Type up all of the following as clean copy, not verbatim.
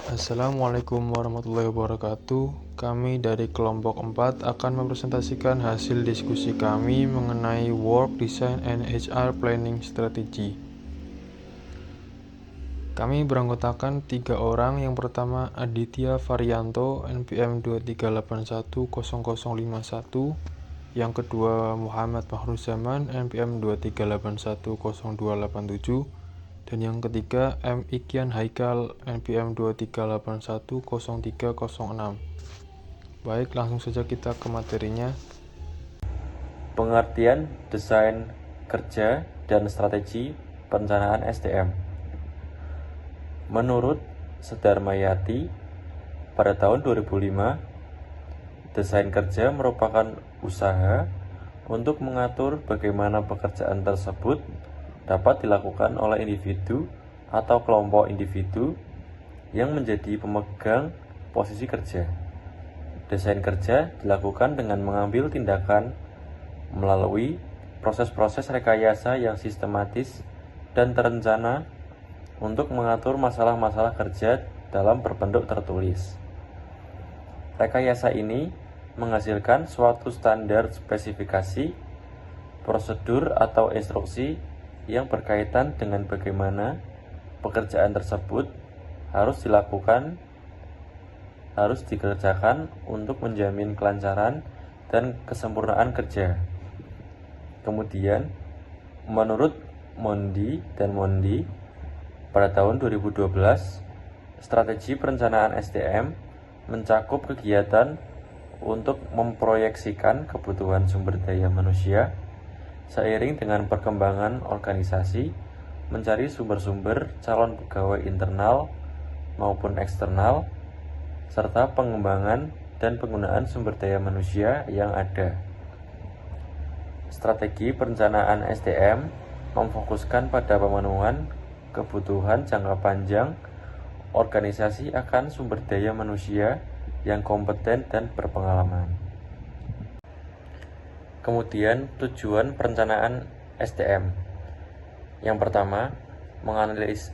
Assalamualaikum warahmatullahi wabarakatuh. Kami dari kelompok 4 akan mempresentasikan hasil diskusi kami mengenai Work Design and HR Planning Strategy. Kami beranggotakan 3 orang. Yang pertama Aditya Varianto, NPM 238100051. Yang kedua Muhammad Mahruzaman, NPM 238100287. Dan yang ketiga M. Ikyan Haikal, NPM 238100306. Baik, langsung saja kita ke materinya. Pengertian desain kerja dan strategi perencanaan SDM. Menurut Sedarmayati, pada tahun 2005, desain kerja merupakan usaha untuk mengatur bagaimana pekerjaan tersebut dapat dilakukan oleh individu atau kelompok individu yang menjadi pemegang posisi kerja. Desain kerja dilakukan dengan mengambil tindakan melalui proses-proses rekayasa yang sistematis dan terencana untuk mengatur masalah-masalah kerja dalam berbentuk tertulis. Rekayasa ini menghasilkan suatu standar spesifikasi, prosedur atau instruksi yang berkaitan dengan bagaimana pekerjaan tersebut harus dikerjakan untuk menjamin kelancaran dan kesempurnaan kerja. Kemudian, menurut Mondi dan Mondi, pada tahun 2012, strategi perencanaan SDM mencakup kegiatan untuk memproyeksikan kebutuhan sumber daya manusia seiring dengan perkembangan organisasi, mencari sumber-sumber calon pegawai internal maupun eksternal, serta pengembangan dan penggunaan sumber daya manusia yang ada. Strategi perencanaan SDM memfokuskan pada pemenuhan kebutuhan jangka panjang organisasi akan sumber daya manusia yang kompeten dan berpengalaman. Kemudian tujuan perencanaan SDM. Yang pertama,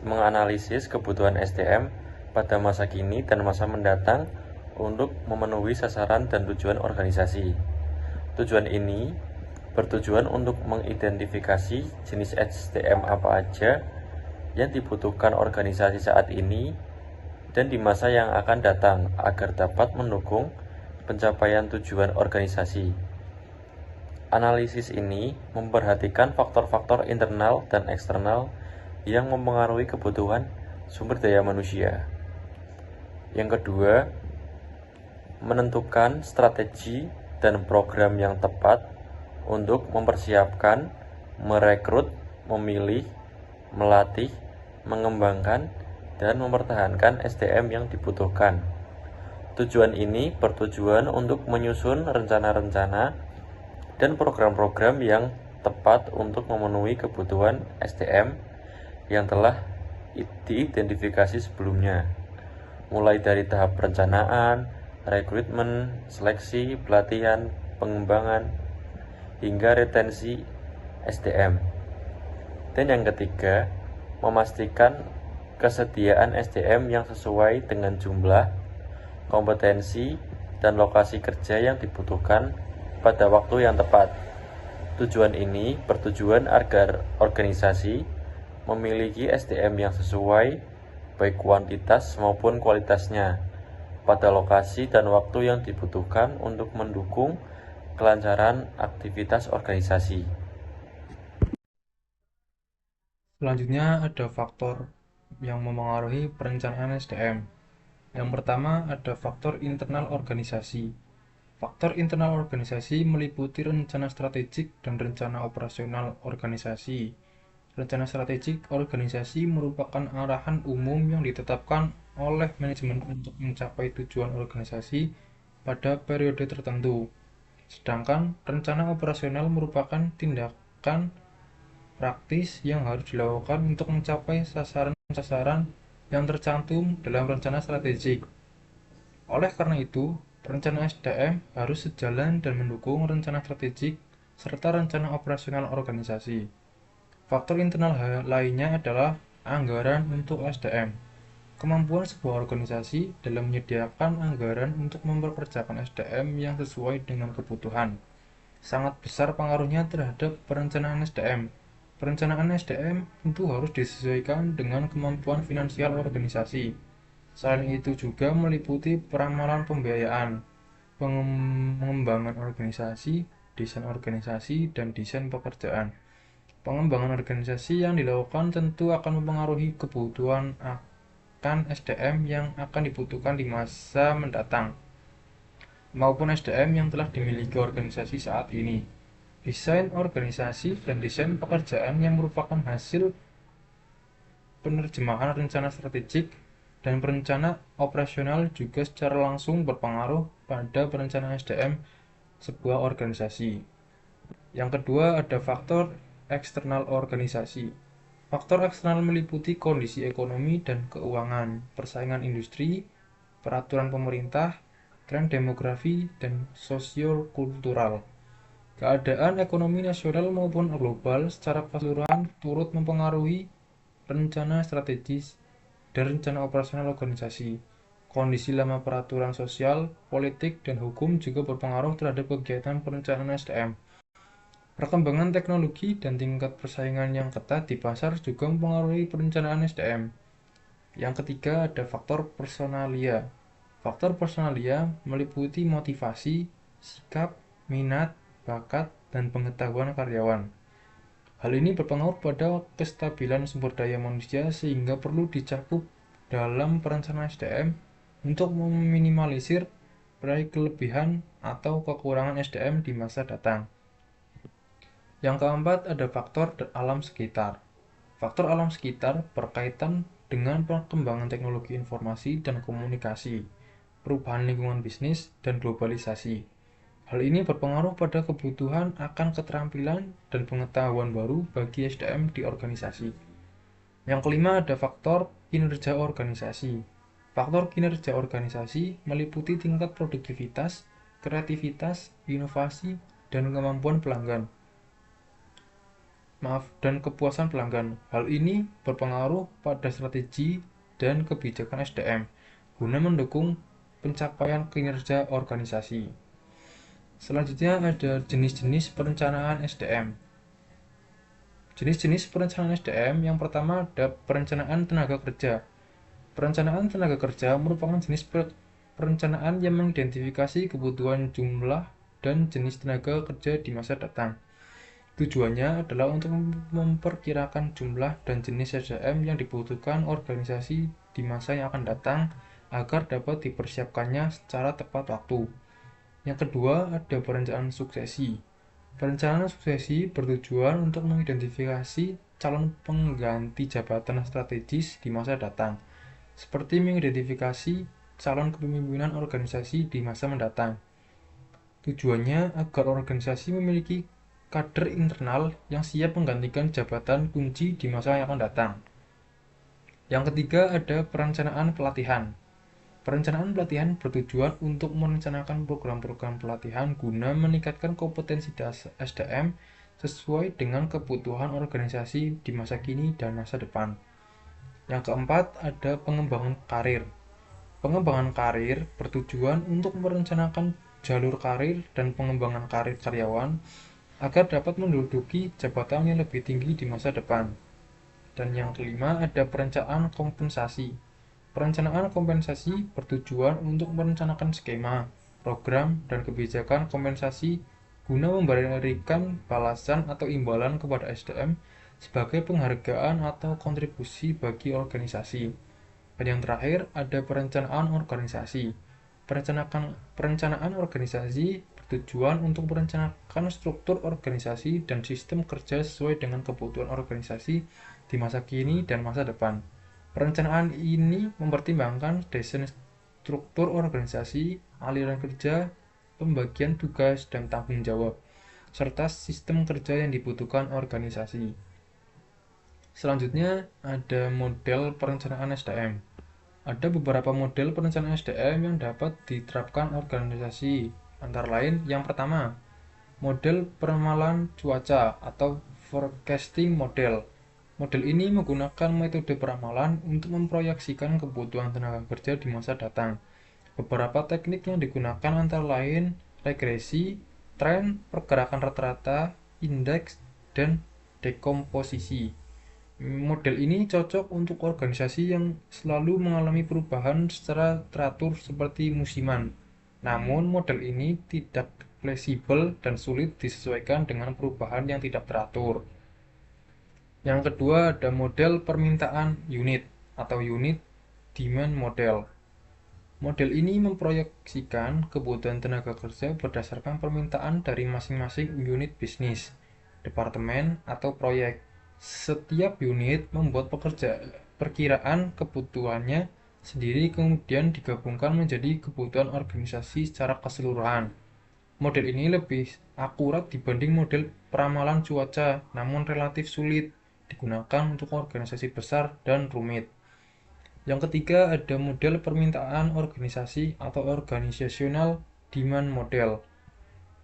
menganalisis kebutuhan SDM pada masa kini dan masa mendatang untuk memenuhi sasaran dan tujuan organisasi. Tujuan ini bertujuan untuk mengidentifikasi jenis SDM apa aja yang dibutuhkan organisasi saat ini dan di masa yang akan datang agar dapat mendukung pencapaian tujuan organisasi. Analisis ini memperhatikan faktor-faktor internal dan eksternal yang mempengaruhi kebutuhan sumber daya manusia. Yang kedua, menentukan strategi dan program yang tepat untuk mempersiapkan, merekrut, memilih, melatih, mengembangkan, dan mempertahankan SDM yang dibutuhkan. Tujuan ini bertujuan untuk menyusun rencana-rencana dan program-program yang tepat untuk memenuhi kebutuhan SDM yang telah diidentifikasi sebelumnya, mulai dari tahap perencanaan, rekrutmen, seleksi, pelatihan, pengembangan, hingga retensi SDM. Dan yang ketiga, memastikan kesediaan SDM yang sesuai dengan jumlah, kompetensi, dan lokasi kerja yang dibutuhkan pada waktu yang tepat. Tujuan ini bertujuan agar organisasi memiliki SDM yang sesuai baik kuantitas maupun kualitasnya pada lokasi dan waktu yang dibutuhkan untuk mendukung kelancaran aktivitas organisasi. Selanjutnya ada faktor yang memengaruhi perencanaan SDM. Yang pertama ada faktor internal organisasi. Faktor internal organisasi meliputi rencana strategik dan rencana operasional organisasi. Rencana strategik organisasi merupakan arahan umum yang ditetapkan oleh manajemen untuk mencapai tujuan organisasi pada periode tertentu. Sedangkan rencana operasional merupakan tindakan praktis yang harus dilakukan untuk mencapai sasaran-sasaran yang tercantum dalam rencana strategik. Oleh karena itu, rencana SDM harus sejalan dan mendukung rencana strategik serta rencana operasional organisasi. Faktor internal lainnya adalah anggaran untuk SDM. Kemampuan sebuah organisasi dalam menyediakan anggaran untuk memperkerjakan SDM yang sesuai dengan kebutuhan sangat besar pengaruhnya terhadap perencanaan SDM. Perencanaan SDM tentu harus disesuaikan dengan kemampuan finansial organisasi. Selain itu juga meliputi peramalan pembiayaan, pengembangan organisasi, desain organisasi, dan desain pekerjaan. Pengembangan organisasi yang dilakukan tentu akan mempengaruhi kebutuhan akan SDM yang akan dibutuhkan di masa mendatang, maupun SDM yang telah dimiliki organisasi saat ini. Desain organisasi dan desain pekerjaan yang merupakan hasil penerjemahan rencana strategik dan perencana operasional juga secara langsung berpengaruh pada perencanaan SDM sebuah organisasi. Yang kedua ada faktor eksternal organisasi. Faktor eksternal meliputi kondisi ekonomi dan keuangan, persaingan industri, peraturan pemerintah, tren demografi, dan sosio-kultural. Keadaan ekonomi nasional maupun global secara keseluruhan turut mempengaruhi rencana strategis dan rencana operasional organisasi. Kondisi lama peraturan sosial, politik, dan hukum juga berpengaruh terhadap kegiatan perencanaan SDM. Perkembangan teknologi dan tingkat persaingan yang ketat di pasar juga mempengaruhi perencanaan SDM. Yang ketiga ada faktor personalia. Faktor personalia meliputi motivasi, sikap, minat, bakat, dan pengetahuan karyawan. Hal ini berpengaruh pada kestabilan sumber daya manusia sehingga perlu dicakup dalam perencanaan SDM untuk meminimalisir baik kelebihan atau kekurangan SDM di masa datang. Yang keempat ada faktor alam sekitar. Faktor alam sekitar berkaitan dengan perkembangan teknologi informasi dan komunikasi, perubahan lingkungan bisnis, dan globalisasi. Hal ini berpengaruh pada kebutuhan akan keterampilan dan pengetahuan baru bagi SDM di organisasi. Yang kelima ada faktor kinerja organisasi. Faktor kinerja organisasi meliputi tingkat produktivitas, kreativitas, inovasi, dan kemampuan pelanggan. Dan kepuasan pelanggan. Hal ini berpengaruh pada strategi dan kebijakan SDM guna mendukung pencapaian kinerja organisasi. Selanjutnya ada jenis-jenis perencanaan SDM. Jenis-jenis perencanaan SDM yang pertama ada perencanaan tenaga kerja. Perencanaan tenaga kerja merupakan jenis perencanaan yang mengidentifikasi kebutuhan jumlah dan jenis tenaga kerja di masa datang. Tujuannya adalah untuk memperkirakan jumlah dan jenis SDM yang dibutuhkan organisasi di masa yang akan datang agar dapat dipersiapkannya secara tepat waktu. Yang kedua ada perencanaan suksesi. Perencanaan suksesi bertujuan untuk mengidentifikasi calon pengganti jabatan strategis di masa datang, seperti mengidentifikasi calon kepemimpinan organisasi di masa mendatang. Tujuannya agar organisasi memiliki kader internal yang siap menggantikan jabatan kunci di masa yang akan datang. Yang ketiga ada perencanaan pelatihan. Perencanaan pelatihan bertujuan untuk merencanakan program-program pelatihan guna meningkatkan kompetensi SDM sesuai dengan kebutuhan organisasi di masa kini dan masa depan. Yang keempat ada pengembangan karir. Pengembangan karir bertujuan untuk merencanakan jalur karir dan pengembangan karir karyawan agar dapat menduduki jabatan yang lebih tinggi di masa depan. Dan yang kelima ada perencanaan kompensasi. Perencanaan kompensasi bertujuan untuk merencanakan skema, program, dan kebijakan kompensasi guna memberikan balasan atau imbalan kepada SDM sebagai penghargaan atau kontribusi bagi organisasi. Dan yang terakhir ada perencanaan organisasi. Perencanaan organisasi bertujuan untuk merencanakan struktur organisasi dan sistem kerja sesuai dengan kebutuhan organisasi di masa kini dan masa depan. Perencanaan ini mempertimbangkan desain struktur organisasi, aliran kerja, pembagian tugas dan tanggung jawab, serta sistem kerja yang dibutuhkan organisasi. Selanjutnya ada model perencanaan SDM. Ada beberapa model perencanaan SDM yang dapat diterapkan organisasi, antara lain yang pertama, model peramalan cuaca atau forecasting model. Model ini menggunakan metode peramalan untuk memproyeksikan kebutuhan tenaga kerja di masa datang. Beberapa teknik yang digunakan antara lain regresi, tren, pergerakan rata-rata, indeks, dan dekomposisi. Model ini cocok untuk organisasi yang selalu mengalami perubahan secara teratur seperti musiman. Namun, model ini tidak fleksibel dan sulit disesuaikan dengan perubahan yang tidak teratur. Yang kedua ada model permintaan unit atau unit demand model. Model ini memproyeksikan kebutuhan tenaga kerja berdasarkan permintaan dari masing-masing unit bisnis, departemen, atau proyek. Setiap unit membuat perkiraan kebutuhannya sendiri kemudian digabungkan menjadi kebutuhan organisasi secara keseluruhan. Model ini lebih akurat dibanding model peramalan cuaca, namun relatif sulit digunakan untuk organisasi besar dan rumit. Yang ketiga ada model permintaan organisasi atau organizational demand model.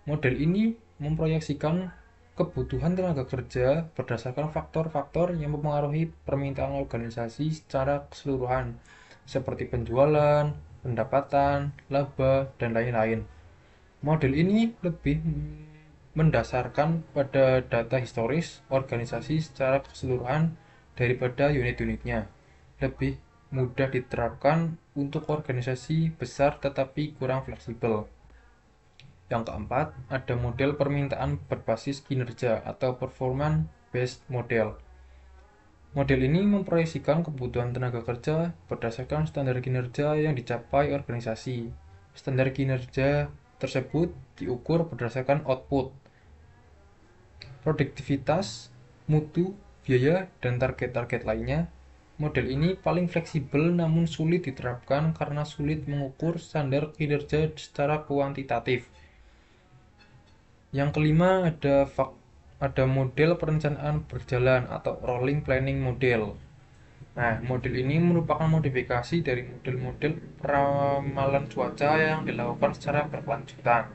Model ini memproyeksikan kebutuhan tenaga kerja berdasarkan faktor-faktor yang mempengaruhi permintaan organisasi secara keseluruhan, seperti penjualan, pendapatan, laba, dan lain-lain. Model ini lebih mendasarkan pada data historis organisasi secara keseluruhan daripada unit-unitnya. Lebih mudah diterapkan untuk organisasi besar tetapi kurang fleksibel. Yang keempat, ada model permintaan berbasis kinerja atau performance based model. Model ini memproyeksikan kebutuhan tenaga kerja berdasarkan standar kinerja yang dicapai organisasi. Standar kinerja tersebut diukur berdasarkan output, produktivitas, mutu, biaya, dan target-target lainnya. Model ini paling fleksibel namun sulit diterapkan karena sulit mengukur standar kinerja secara kuantitatif. Yang kelima ada model perencanaan berjalan atau rolling planning model. Nah, model ini merupakan modifikasi dari model-model peramalan cuaca yang dilakukan secara berkelanjutan.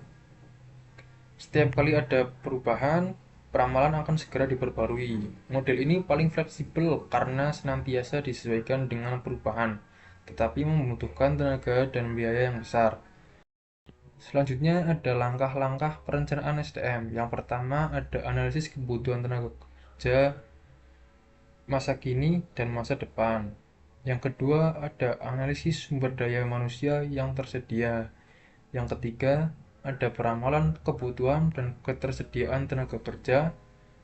Setiap kali ada perubahan, peramalan akan segera diperbarui. Model ini paling fleksibel karena senantiasa disesuaikan dengan perubahan, tetapi membutuhkan tenaga dan biaya yang besar. Selanjutnya ada langkah-langkah perencanaan SDM. Yang pertama ada analisis kebutuhan tenaga kerja masa kini dan masa depan. Yang kedua ada analisis sumber daya manusia yang tersedia. Yang ketiga ada peramalan kebutuhan dan ketersediaan tenaga kerja.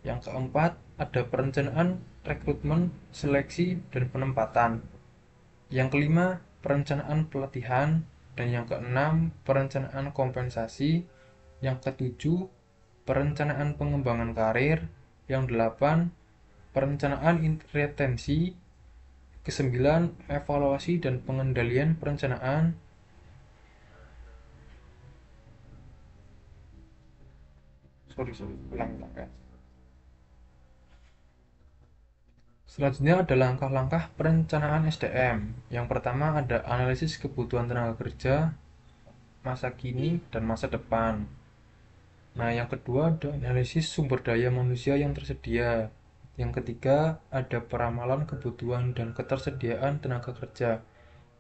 Yang keempat ada perencanaan rekrutmen, seleksi, dan penempatan. Yang kelima perencanaan pelatihan. Dan yang keenam perencanaan kompensasi. Yang ketujuh perencanaan pengembangan karir. Yang delapan perencanaan retensi. Kesembilan evaluasi dan pengendalian perencanaan. Ulang ya. Selanjutnya ada langkah-langkah perencanaan SDM. Yang pertama ada analisis kebutuhan tenaga kerja masa kini dan masa depan. Nah, yang kedua ada analisis sumber daya manusia yang tersedia. Yang ketiga ada peramalan kebutuhan dan ketersediaan tenaga kerja.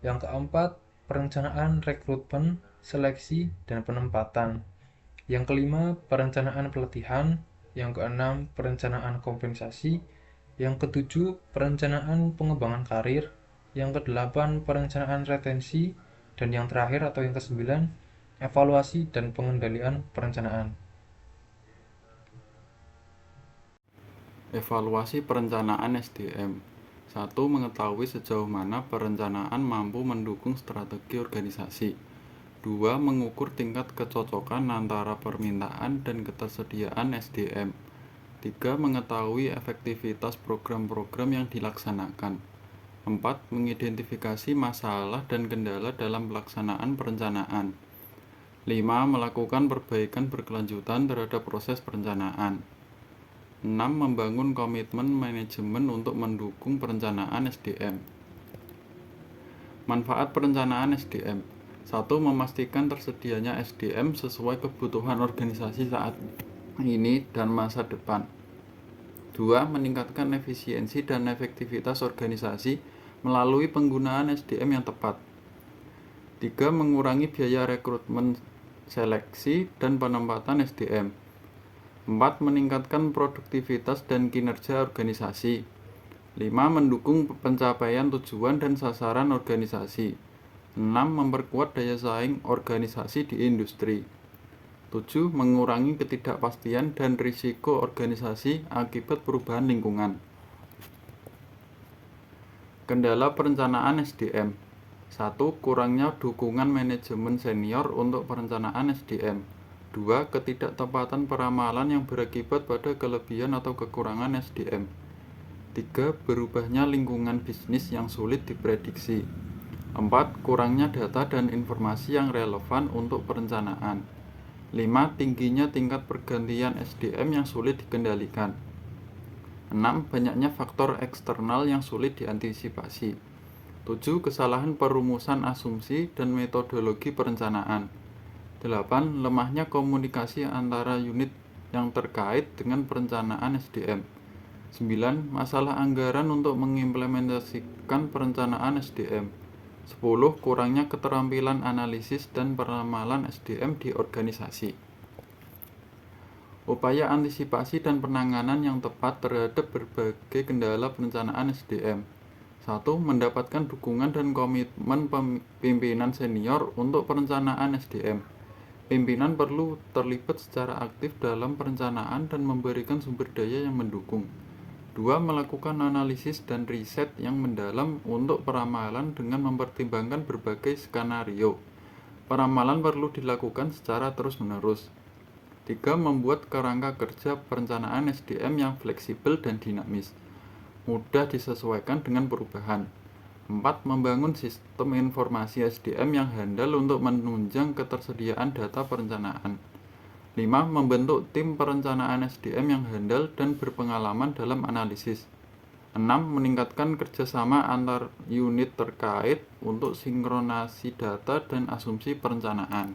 Yang keempat perencanaan rekrutmen, seleksi, dan penempatan. Yang kelima perencanaan pelatihan. Yang keenam perencanaan kompensasi. Yang ketujuh perencanaan pengembangan karir. Yang kedelapan perencanaan retensi. Dan yang terakhir atau yang kesembilan evaluasi dan pengendalian perencanaan. Evaluasi perencanaan SDM. 1. Mengetahui sejauh mana perencanaan mampu mendukung strategi organisasi. 2. Mengukur tingkat kecocokan antara permintaan dan ketersediaan SDM. 3. Mengetahui efektivitas program-program yang dilaksanakan. 4. Mengidentifikasi masalah dan kendala dalam pelaksanaan perencanaan. 5. Melakukan perbaikan berkelanjutan terhadap proses perencanaan. 6. Membangun komitmen manajemen untuk mendukung perencanaan SDM. Manfaat perencanaan SDM. 1. Memastikan tersedianya SDM sesuai kebutuhan organisasi saat ini dan masa depan. 2. Meningkatkan efisiensi dan efektivitas organisasi melalui penggunaan SDM yang tepat. 3. Mengurangi biaya rekrutmen, seleksi, dan penempatan SDM. 4. Meningkatkan produktivitas dan kinerja organisasi. 5. Mendukung pencapaian tujuan dan sasaran organisasi. 6. Memperkuat daya saing organisasi di industri. 7. Mengurangi ketidakpastian dan risiko organisasi akibat perubahan lingkungan. Kendala perencanaan SDM. 1. Kurangnya dukungan manajemen senior untuk perencanaan SDM. 2. Ketidaktepatan peramalan yang berakibat pada kelebihan atau kekurangan SDM. 3. Berubahnya lingkungan bisnis yang sulit diprediksi. 4. Kurangnya data dan informasi yang relevan untuk perencanaan. 5. Tingginya tingkat pergantian SDM yang sulit dikendalikan. 6. Banyaknya faktor eksternal yang sulit diantisipasi. 7. Kesalahan perumusan asumsi dan metodologi perencanaan. 8. Lemahnya komunikasi antara unit yang terkait dengan perencanaan SDM. 9. Masalah anggaran untuk mengimplementasikan perencanaan SDM. 10. Kurangnya keterampilan analisis dan peramalan SDM di organisasi. Upaya antisipasi dan penanganan yang tepat terhadap berbagai kendala perencanaan SDM. 1. Mendapatkan dukungan dan komitmen pimpinan senior untuk perencanaan SDM. Pimpinan perlu terlibat secara aktif dalam perencanaan dan memberikan sumber daya yang mendukung. 2. Melakukan analisis dan riset yang mendalam untuk peramalan dengan mempertimbangkan berbagai skenario. Peramalan perlu dilakukan secara terus-menerus. 3. Membuat kerangka kerja perencanaan SDM yang fleksibel dan dinamis, mudah disesuaikan dengan perubahan. 4. Membangun sistem informasi SDM yang handal untuk menunjang ketersediaan data perencanaan. 5. Membentuk tim perencanaan SDM yang handal dan berpengalaman dalam analisis. 6. Meningkatkan kerjasama antar unit terkait untuk sinkronasi data dan asumsi perencanaan.